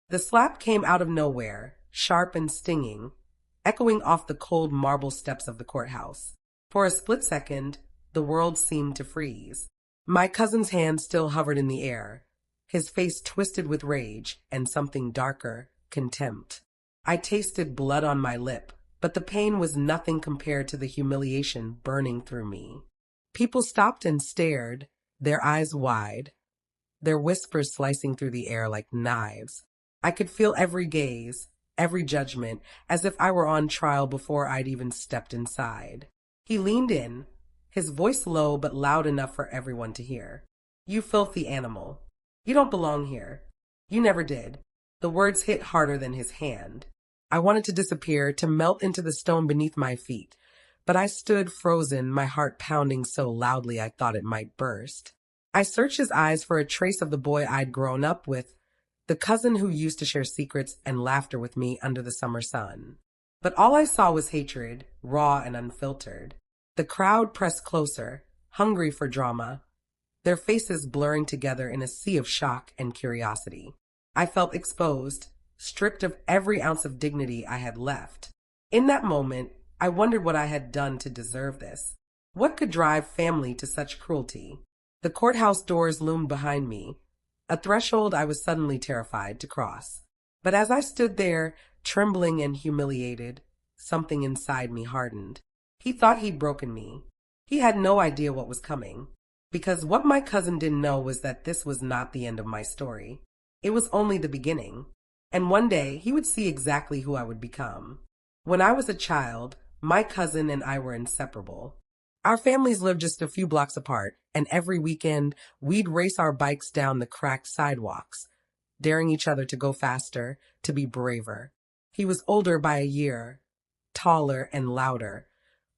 The slap came out of nowhere, sharp and stinging, echoing off the cold marble steps of the courthouse. For a split second, the world seemed to freeze. My cousin's hand still hovered in the air, his face twisted with rage and something darker, contempt. I tasted blood on my lip, but the pain was nothing compared to the humiliation burning through me. People stopped and stared, their eyes wide, their whispers slicing through the air like knives. I could feel every gaze, every judgment, as if I were on trial before I'd even stepped inside. He leaned in, his voice low but loud enough for everyone to hear. "You filthy animal. You don't belong here. You never did." The words hit harder than his hand. I wanted to disappear, to melt into the stone beneath my feet, but I stood frozen, my heart pounding so loudly I thought it might burst. I searched his eyes for a trace of the boy I'd grown up with, the cousin who used to share secrets and laughter with me under the summer sun. But all I saw was hatred, raw and unfiltered. The crowd pressed closer, hungry for drama, their faces blurring together in a sea of shock and curiosity. I felt exposed, stripped of every ounce of dignity I had left. In that moment, I wondered what I had done to deserve this. What could drive family to such cruelty? The courthouse doors loomed behind me, a threshold I was suddenly terrified to cross. But as I stood there, trembling and humiliated, something inside me hardened. He thought he'd broken me. He had no idea what was coming, because what my cousin didn't know was that this was not the end of my story. It was only the beginning, and one day he would see exactly who I would become. When I was a child, my cousin and I were inseparable. Our families lived just a few blocks apart, and every weekend we'd race our bikes down the cracked sidewalks, daring each other to go faster, to be braver. He was older by a year, taller and louder,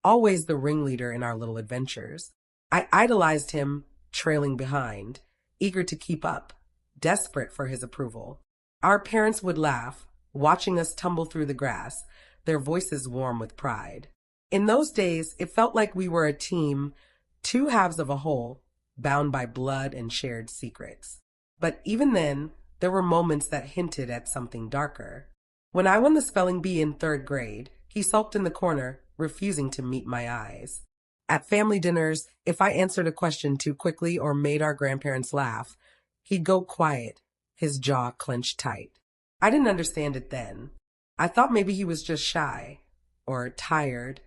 always the ringleader in our little adventures. I idolized him, trailing behind, eager to keep up, desperate for his approval. Our parents would laugh, watching us tumble through the grass, their voices warm with pride. In those days, it felt like we were a team, two halves of a whole, bound by blood and shared secrets. But even then, there were moments that hinted at something darker. When I won the spelling bee in 3rd grade, he sulked in the corner, refusing to meet my eyes. At family dinners, if I answered a question too quickly or made our grandparents laugh, he'd go quiet, his jaw clenched tight. I didn't understand it then. I thought maybe he was just shy, or tired,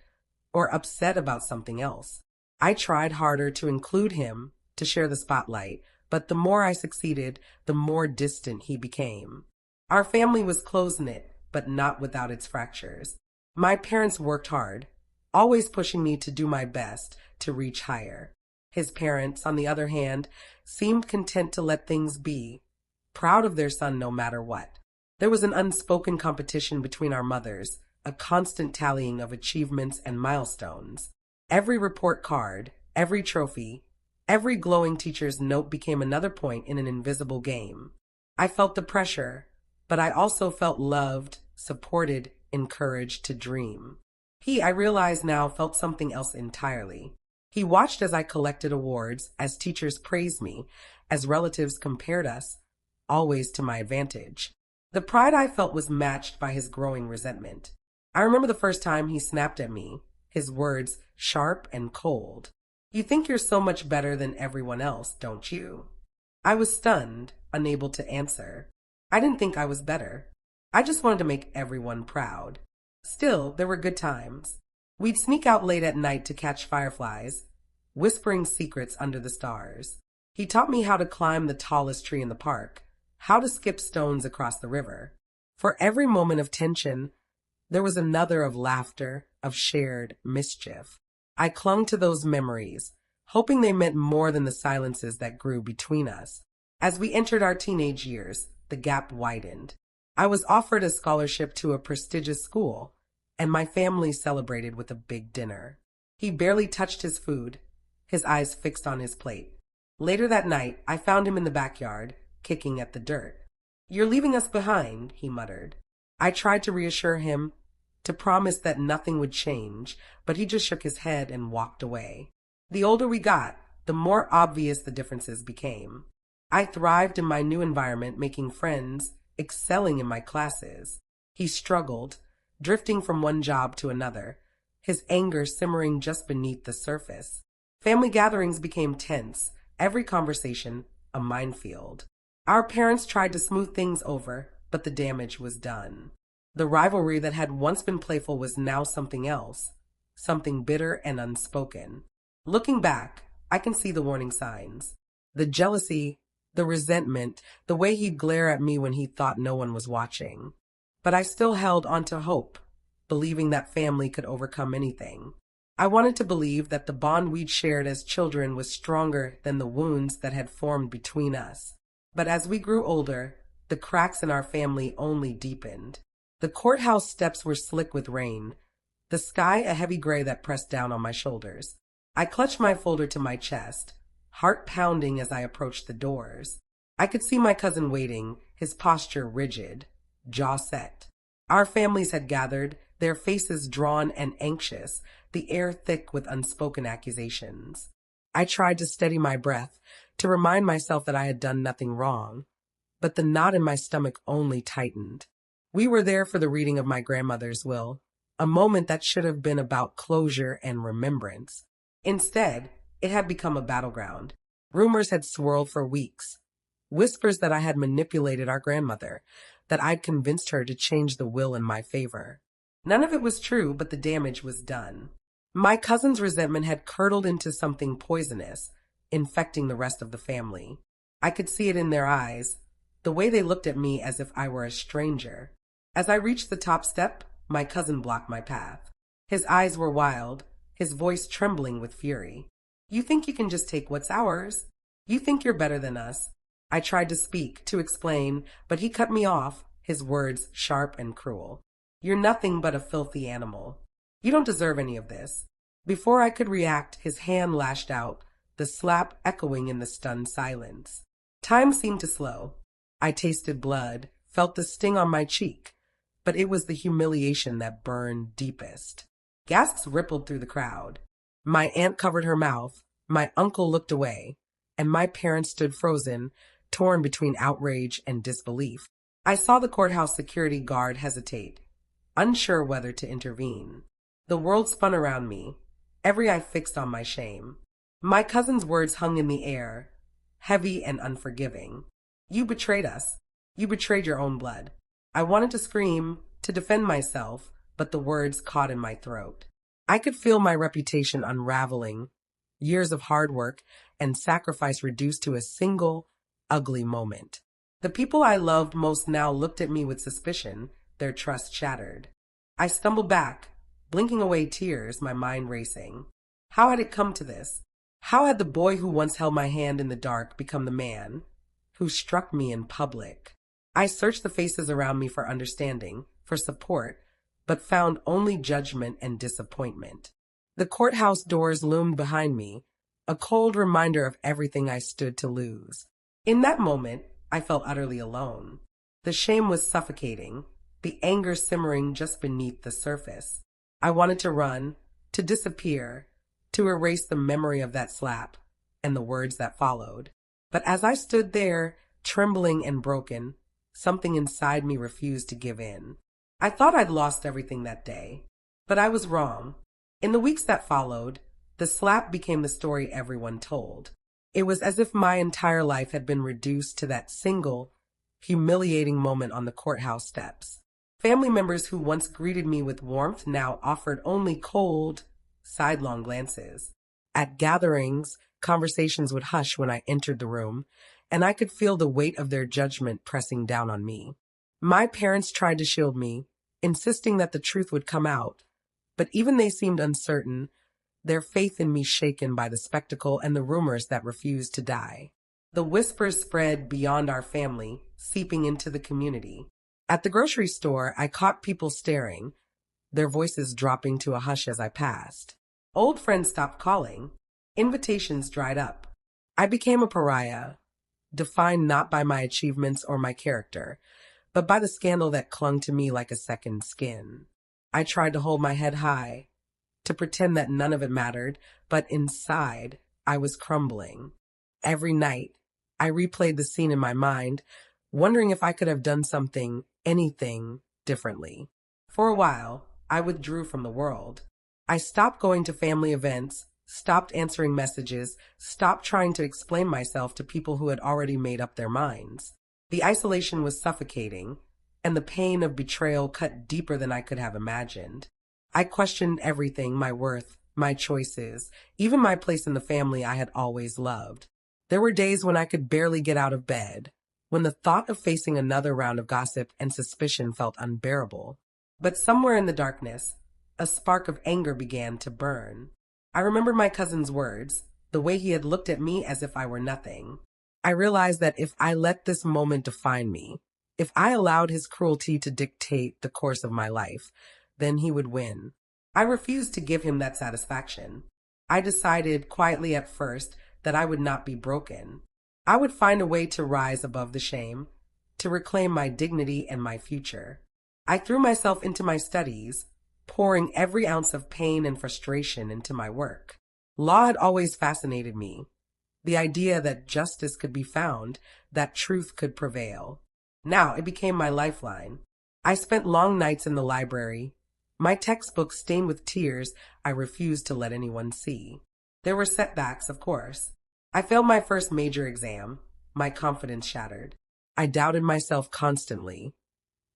or upset about something else. I tried harder to include him, to share the spotlight, but the more I succeeded, the more distant he became. Our family was close-knit, but not without its fractures. My parents worked hard, always pushing me to do my best to reach higher. His parents, on the other hand, seemed content to let things be, proud of their son no matter what. There was an unspoken competition between our mothers, a constant tallying of achievements and milestones. Every report card, every trophy, every glowing teacher's note became another point in an invisible game. I felt the pressure, but I also felt loved, supported, encouraged to dream. He, I realize now, felt something else entirely. He watched as I collected awards, as teachers praised me, as relatives compared us, always to my advantage. The pride I felt was matched by his growing resentment. I remember the first time he snapped at me, his words sharp and cold. "You think you're so much better than everyone else, don't you?" I was stunned, unable to answer. I didn't think I was better. I just wanted to make everyone proud. Still, there were good times. We'd sneak out late at night to catch fireflies, whispering secrets under the stars. He taught me how to climb the tallest tree in the park, how to skip stones across the river. For every moment of tension, there was another of laughter, of shared mischief. I clung to those memories, hoping they meant more than the silences that grew between us. As we entered our teenage years, the gap widened. I was offered a scholarship to a prestigious school, and my family celebrated with a big dinner. He barely touched his food, his eyes fixed on his plate. Later that night, I found him in the backyard, kicking at the dirt. "You're leaving us behind," he muttered. I tried to reassure him, to promise that nothing would change, but he just shook his head and walked away. The older we got, the more obvious the differences became. I thrived in my new environment, making friends, excelling in my classes. He struggled, drifting from one job to another, his anger simmering just beneath the surface. Family gatherings became tense, every conversation a minefield. Our parents tried to smooth things over, but the damage was done. The rivalry that had once been playful was now something else, something bitter and unspoken. Looking back, I can see the warning signs. The jealousy, the resentment, the way he'd glare at me when he thought no one was watching. But I still held on to hope, believing that family could overcome anything. I wanted to believe that the bond we'd shared as children was stronger than the wounds that had formed between us. But as we grew older, the cracks in our family only deepened. The courthouse steps were slick with rain, the sky a heavy gray that pressed down on my shoulders. I clutched my folder to my chest, heart pounding as I approached the doors. I could see my cousin waiting, his posture rigid, jaw set. Our families had gathered, their faces drawn and anxious, the air thick with unspoken accusations. I tried to steady my breath, to remind myself that I had done nothing wrong, but the knot in my stomach only tightened. We were there for the reading of my grandmother's will, a moment that should have been about closure and remembrance. Instead, it had become a battleground. Rumors had swirled for weeks. Whispers that I had manipulated our grandmother, that I'd convinced her to change the will in my favor. None of it was true, but the damage was done. My cousin's resentment had curdled into something poisonous, infecting the rest of the family. I could see it in their eyes, the way they looked at me as if I were a stranger. As I reached the top step, my cousin blocked my path. His eyes were wild, his voice trembling with fury. "You think you can just take what's ours? You think you're better than us." I tried to speak, to explain, but he cut me off, his words sharp and cruel. "You're nothing but a filthy animal. You don't deserve any of this." Before I could react, his hand lashed out, the slap echoing in the stunned silence. Time seemed to slow. I tasted blood, felt the sting on my cheek, but it was the humiliation that burned deepest. Gasps rippled through the crowd. My aunt covered her mouth, my uncle looked away, and my parents stood frozen, torn between outrage and disbelief. I saw the courthouse security guard hesitate, unsure whether to intervene. The world spun around me, every eye fixed on my shame. My cousin's words hung in the air, heavy and unforgiving. "You betrayed us. You betrayed your own blood." I wanted to scream, to defend myself, but the words caught in my throat. I could feel my reputation unraveling, years of hard work and sacrifice reduced to a single, ugly moment. The people I loved most now looked at me with suspicion, their trust shattered. I stumbled back, blinking away tears, my mind racing. How had it come to this? How had the boy who once held my hand in the dark become the man who struck me in public? I searched the faces around me for understanding, for support, but found only judgment and disappointment. The courthouse doors loomed behind me, a cold reminder of everything I stood to lose. In that moment, I felt utterly alone. The shame was suffocating, the anger simmering just beneath the surface. I wanted to run, to disappear, to erase the memory of that slap and the words that followed. But as I stood there, trembling and broken, something inside me refused to give in. I thought I'd lost everything that day, but I was wrong. In the weeks that followed, the slap became the story everyone told. It was as if my entire life had been reduced to that single, humiliating moment on the courthouse steps. Family members who once greeted me with warmth now offered only cold, sidelong glances. At gatherings, conversations would hush when I entered the room, and I could feel the weight of their judgment pressing down on me. My parents tried to shield me, insisting that the truth would come out, but even they seemed uncertain, their faith in me shaken by the spectacle and the rumors that refused to die. The whispers spread beyond our family, seeping into the community. At the grocery store, I caught people staring, their voices dropping to a hush as I passed. Old friends stopped calling. Invitations dried up. I became a pariah, defined not by my achievements or my character, but by the scandal that clung to me like a second skin. I tried to hold my head high, to pretend that none of it mattered, but inside, I was crumbling. Every night, I replayed the scene in my mind, wondering if I could have done something, anything, differently. For a while, I withdrew from the world. I stopped going to family events, stopped answering messages, stopped trying to explain myself to people who had already made up their minds. The isolation was suffocating, and the pain of betrayal cut deeper than I could have imagined. I questioned everything, my worth, my choices, even my place in the family I had always loved. There were days when I could barely get out of bed, when the thought of facing another round of gossip and suspicion felt unbearable. But somewhere in the darkness, a spark of anger began to burn. I remembered my cousin's words, the way he had looked at me as if I were nothing. I realized that if I let this moment define me, if I allowed his cruelty to dictate the course of my life, then he would win. I refused to give him that satisfaction. I decided quietly at first that I would not be broken. I would find a way to rise above the shame, to reclaim my dignity and my future. I threw myself into my studies, pouring every ounce of pain and frustration into my work. Law had always fascinated me. The idea that justice could be found, that truth could prevail. Now it became my lifeline. I spent long nights in the library, my textbooks stained with tears I refused to let anyone see. There were setbacks, of course. I failed my first major exam. My confidence shattered. I doubted myself constantly,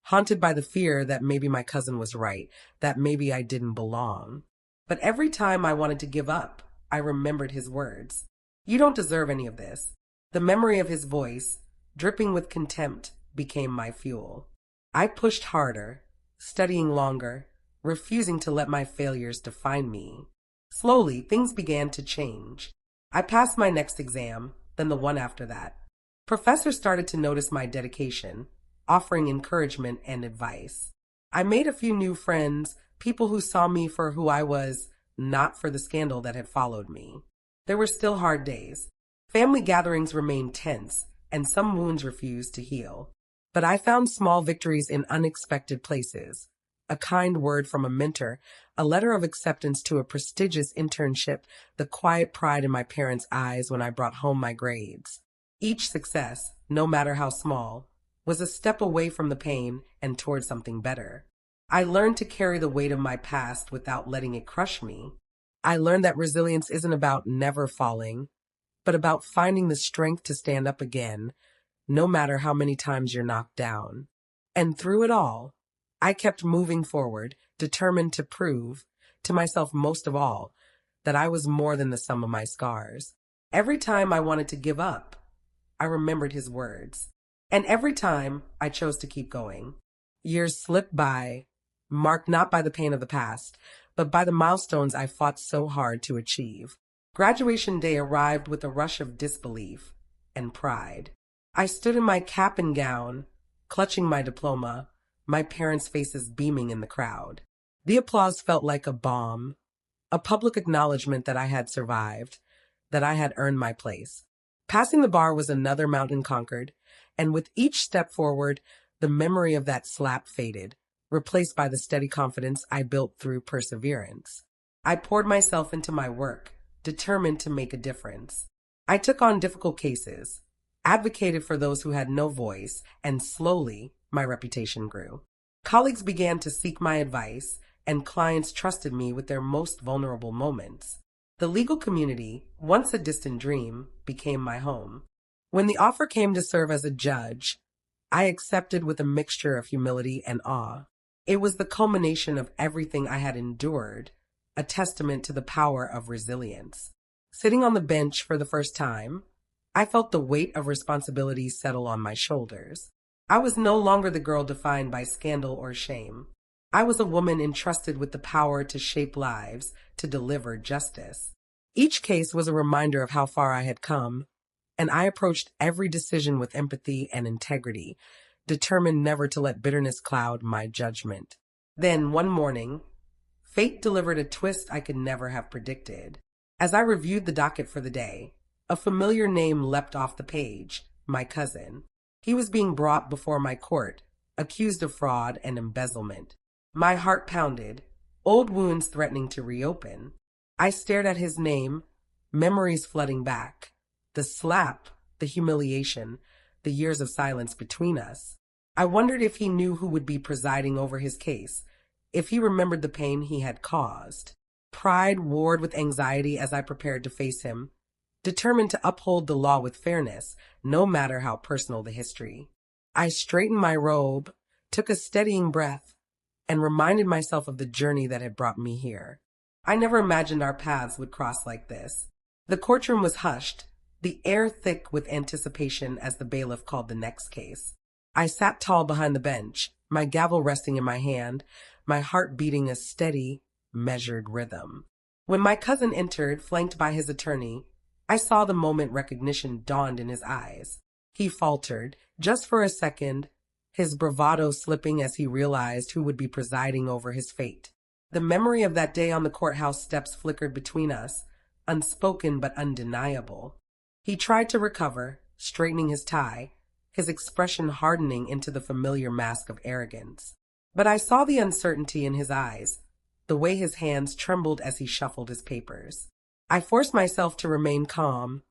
haunted by the fear that maybe my cousin was right, that maybe I didn't belong. But every time I wanted to give up, I remembered his words. You don't deserve any of this. The memory of his voice, dripping with contempt, became my fuel. I pushed harder, studying longer, refusing to let my failures define me. Slowly, things began to change. I passed my next exam, then the one after that. Professors started to notice my dedication, offering encouragement and advice. I made a few new friends, people who saw me for who I was, not for the scandal that had followed me. There were still hard days. Family gatherings remained tense, and some wounds refused to heal. But I found small victories in unexpected places. A kind word from a mentor, a letter of acceptance to a prestigious internship, the quiet pride in my parents' eyes when I brought home my grades. Each success, no matter how small, was a step away from the pain and toward something better. I learned to carry the weight of my past without letting it crush me. I learned that resilience isn't about never falling, but about finding the strength to stand up again, no matter how many times you're knocked down. And through it all, I kept moving forward, determined to prove, to myself most of all, that I was more than the sum of my scars. Every time I wanted to give up, I remembered his words. And every time I chose to keep going. Years slipped by, marked not by the pain of the past, but by the milestones I fought so hard to achieve. Graduation day arrived with a rush of disbelief and pride. I stood in my cap and gown, clutching my diploma, my parents' faces beaming in the crowd. The applause felt like a balm, a public acknowledgement that I had survived, that I had earned my place. Passing the bar was another mountain conquered, and with each step forward, the memory of that slap faded, replaced by the steady confidence I built through perseverance. I poured myself into my work, determined to make a difference. I took on difficult cases, advocated for those who had no voice, and slowly, my reputation grew. Colleagues began to seek my advice, and clients trusted me with their most vulnerable moments. The legal community, once a distant dream, became my home. When the offer came to serve as a judge, I accepted with a mixture of humility and awe. It was the culmination of everything I had endured, a testament to the power of resilience. Sitting on the bench for the first time, I felt the weight of responsibility settle on my shoulders. I was no longer the girl defined by scandal or shame. I was a woman entrusted with the power to shape lives, to deliver justice. Each case was a reminder of how far I had come, and I approached every decision with empathy and integrity, determined never to let bitterness cloud my judgment. Then, one morning, fate delivered a twist I could never have predicted. As I reviewed the docket for the day, a familiar name leapt off the page, my cousin. He was being brought before my court, accused of fraud and embezzlement. My heart pounded, old wounds threatening to reopen. I stared at his name, memories flooding back. The slap, the humiliation, the years of silence between us. I wondered if he knew who would be presiding over his case, if he remembered the pain he had caused. Pride warred with anxiety as I prepared to face him, determined to uphold the law with fairness, no matter how personal the history. I straightened my robe, took a steadying breath, and reminded myself of the journey that had brought me here. I never imagined our paths would cross like this. The courtroom was hushed, the air thick with anticipation as the bailiff called the next case. I sat tall behind the bench, my gavel resting in my hand, my heart beating a steady, measured rhythm. When my cousin entered, flanked by his attorney, I saw the moment recognition dawned in his eyes. He faltered, just for a second, his bravado slipping as he realized who would be presiding over his fate. The memory of that day on the courthouse steps flickered between us, unspoken but undeniable. He tried to recover, straightening his tie, his expression hardening into the familiar mask of arrogance. But I saw the uncertainty in his eyes, the way his hands trembled as he shuffled his papers. I forced myself to remain calm,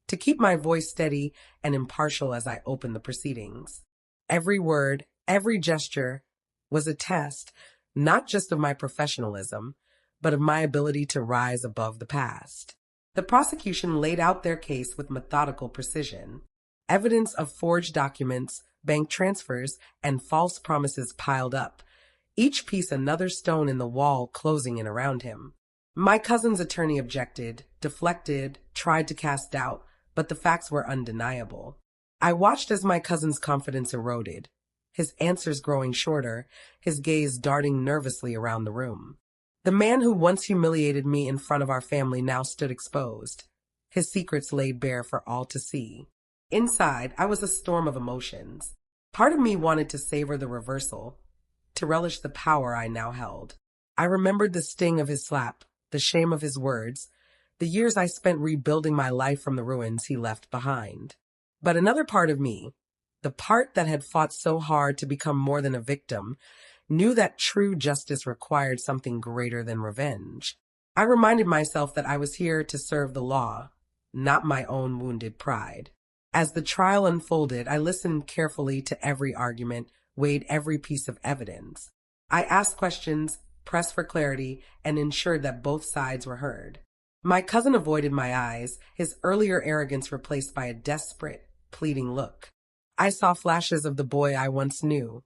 to keep my voice steady and impartial as I opened the proceedings. Every word, every gesture was a test, not just of my professionalism, but of my ability to rise above the past. The prosecution laid out their case with methodical precision. Evidence of forged documents, bank transfers, and false promises piled up, each piece another stone in the wall closing in around him. My cousin's attorney objected, deflected, tried to cast doubt, but the facts were undeniable. I watched as my cousin's confidence eroded, his answers growing shorter, his gaze darting nervously around the room. The man who once humiliated me in front of our family now stood exposed, his secrets laid bare for all to see. Inside, I was a storm of emotions. Part of me wanted to savor the reversal, to relish the power I now held. I remembered the sting of his slap, the shame of his words, the years I spent rebuilding my life from the ruins he left behind. But another part of me, the part that had fought so hard to become more than a victim, knew that true justice required something greater than revenge. I reminded myself that I was here to serve the law, not my own wounded pride. As the trial unfolded, I listened carefully to every argument, weighed every piece of evidence. I asked questions, pressed for clarity, and ensured that both sides were heard. My cousin avoided my eyes, his earlier arrogance replaced by a desperate, pleading look. I saw flashes of the boy I once knew,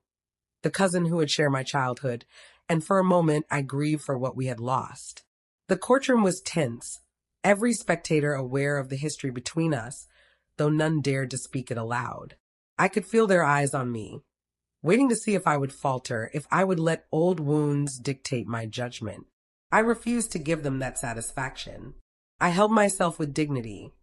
the cousin who would share my childhood, and for a moment I grieved for what we had lost. The courtroom was tense, every spectator aware of the history between us, though none dared to speak it aloud. I could feel their eyes on me, waiting to see if I would falter, if I would let old wounds dictate my judgment. I refused to give them that satisfaction. I held myself with dignity,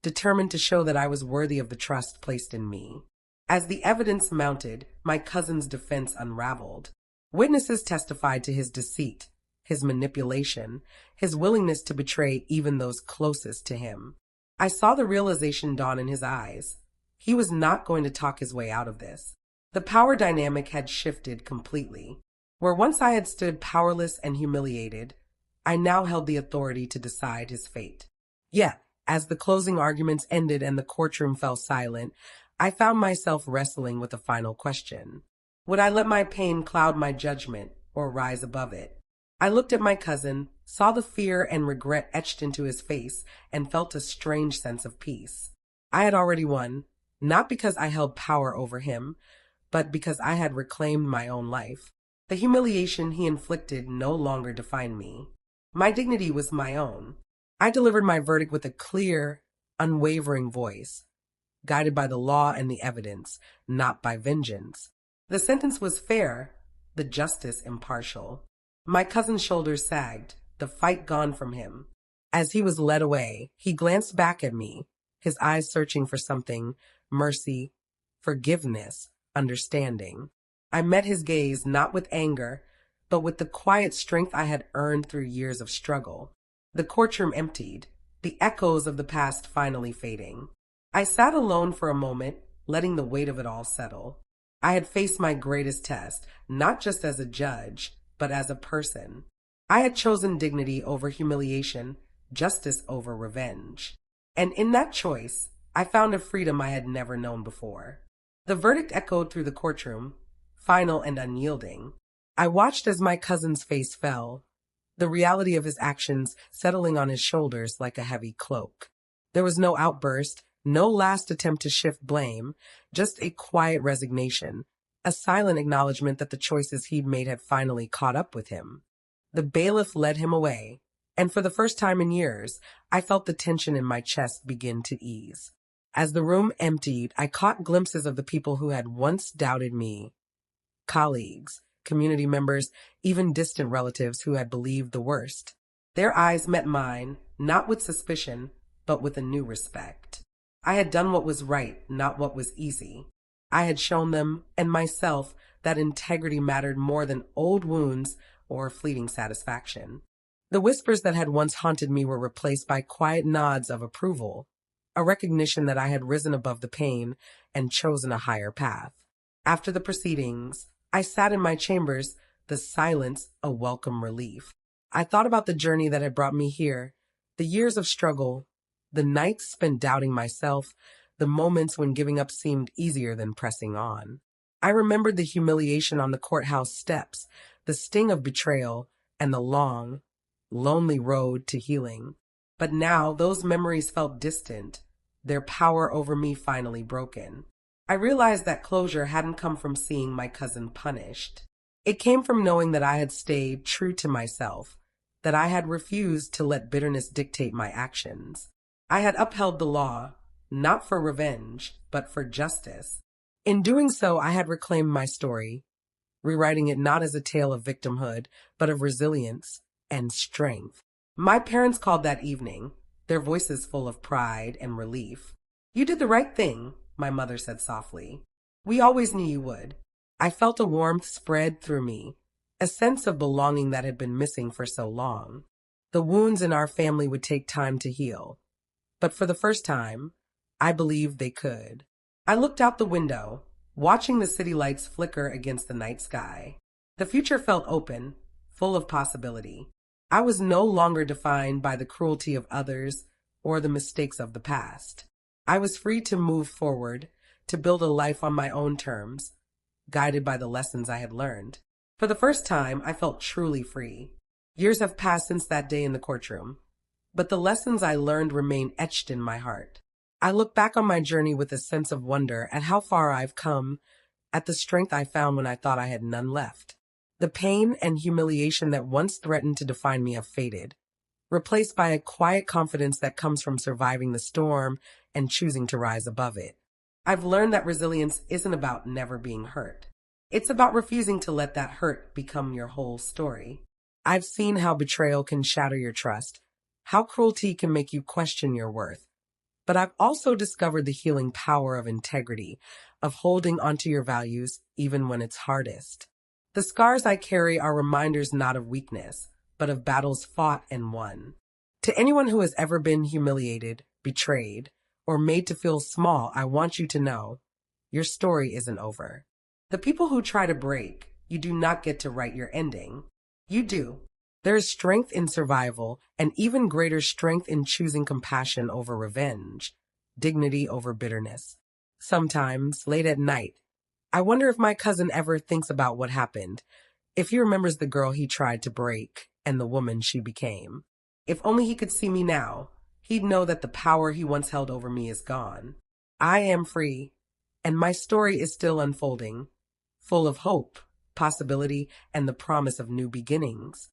determined to show that I was worthy of the trust placed in me. As the evidence mounted, my cousin's defense unraveled. Witnesses testified to his deceit, his manipulation, his willingness to betray even those closest to him. I saw the realization dawn in his eyes. He was not going to talk his way out of this. The power dynamic had shifted completely. Where once I had stood powerless and humiliated, I now held the authority to decide his fate. Yet, as the closing arguments ended and the courtroom fell silent, I found myself wrestling with a final question. Would I let my pain cloud my judgment or rise above it? I looked at my cousin, saw the fear and regret etched into his face, and felt a strange sense of peace. I had already won, not because I held power over him, but because I had reclaimed my own life. The humiliation he inflicted no longer defined me. My dignity was my own. I delivered my verdict with a clear, unwavering voice, guided by the law and the evidence, not by vengeance. The sentence was fair, the justice impartial. My cousin's shoulders sagged, the fight gone from him. As he was led away, he glanced back at me, his eyes searching for something, mercy, forgiveness, understanding. I met his gaze not with anger, but with the quiet strength I had earned through years of struggle. The courtroom emptied, the echoes of the past finally fading. I sat alone for a moment, letting the weight of it all settle. I had faced my greatest test, not just as a judge, but as a person. I had chosen dignity over humiliation, justice over revenge. And in that choice, I found a freedom I had never known before. The verdict echoed through the courtroom, final and unyielding. I watched as my cousin's face fell, the reality of his actions settling on his shoulders like a heavy cloak. There was no outburst, no last attempt to shift blame, just a quiet resignation, a silent acknowledgement that the choices he'd made had finally caught up with him. The bailiff led him away, and for the first time in years, I felt the tension in my chest begin to ease. As the room emptied, I caught glimpses of the people who had once doubted me, colleagues, community members, even distant relatives who had believed the worst. Their eyes met mine, not with suspicion, but with a new respect. I had done what was right, not what was easy. I had shown them, and myself, that integrity mattered more than old wounds or fleeting satisfaction. The whispers that had once haunted me were replaced by quiet nods of approval, a recognition that I had risen above the pain and chosen a higher path. After the proceedings, I sat in my chambers, the silence a welcome relief. I thought about the journey that had brought me here, the years of struggle, the nights spent doubting myself, the moments when giving up seemed easier than pressing on. I remembered the humiliation on the courthouse steps, the sting of betrayal, and the long, lonely road to healing. But now those memories felt distant, their power over me finally broken. I realized that closure hadn't come from seeing my cousin punished. It came from knowing that I had stayed true to myself, that I had refused to let bitterness dictate my actions. I had upheld the law, not for revenge, but for justice. In doing so, I had reclaimed my story, rewriting it not as a tale of victimhood, but of resilience and strength. My parents called that evening, their voices full of pride and relief. "You did the right thing," my mother said softly. "We always knew you would." I felt a warmth spread through me, a sense of belonging that had been missing for so long. The wounds in our family would take time to heal, but for the first time, I believed they could. I looked out the window, watching the city lights flicker against the night sky. The future felt open, full of possibility. I was no longer defined by the cruelty of others or the mistakes of the past. I was free to move forward, to build a life on my own terms, guided by the lessons I had learned. For the first time, I felt truly free. Years have passed since that day in the courtroom, but the lessons I learned remain etched in my heart. I look back on my journey with a sense of wonder at how far I've come, at the strength I found when I thought I had none left. The pain and humiliation that once threatened to define me have faded, replaced by a quiet confidence that comes from surviving the storm and choosing to rise above it. I've learned that resilience isn't about never being hurt. It's about refusing to let that hurt become your whole story. I've seen how betrayal can shatter your trust, how cruelty can make you question your worth. But I've also discovered the healing power of integrity, of holding onto your values even when it's hardest. The scars I carry are reminders not of weakness, but of battles fought and won. To anyone who has ever been humiliated, betrayed, or made to feel small, I want you to know, your story isn't over. The people who try to break, you do not get to write your ending. You do. There is strength in survival, and even greater strength in choosing compassion over revenge, dignity over bitterness. Sometimes, late at night, I wonder if my cousin ever thinks about what happened, if he remembers the girl he tried to break and the woman she became. If only he could see me now, he'd know that the power he once held over me is gone. I am free, and my story is still unfolding, full of hope, possibility, and the promise of new beginnings.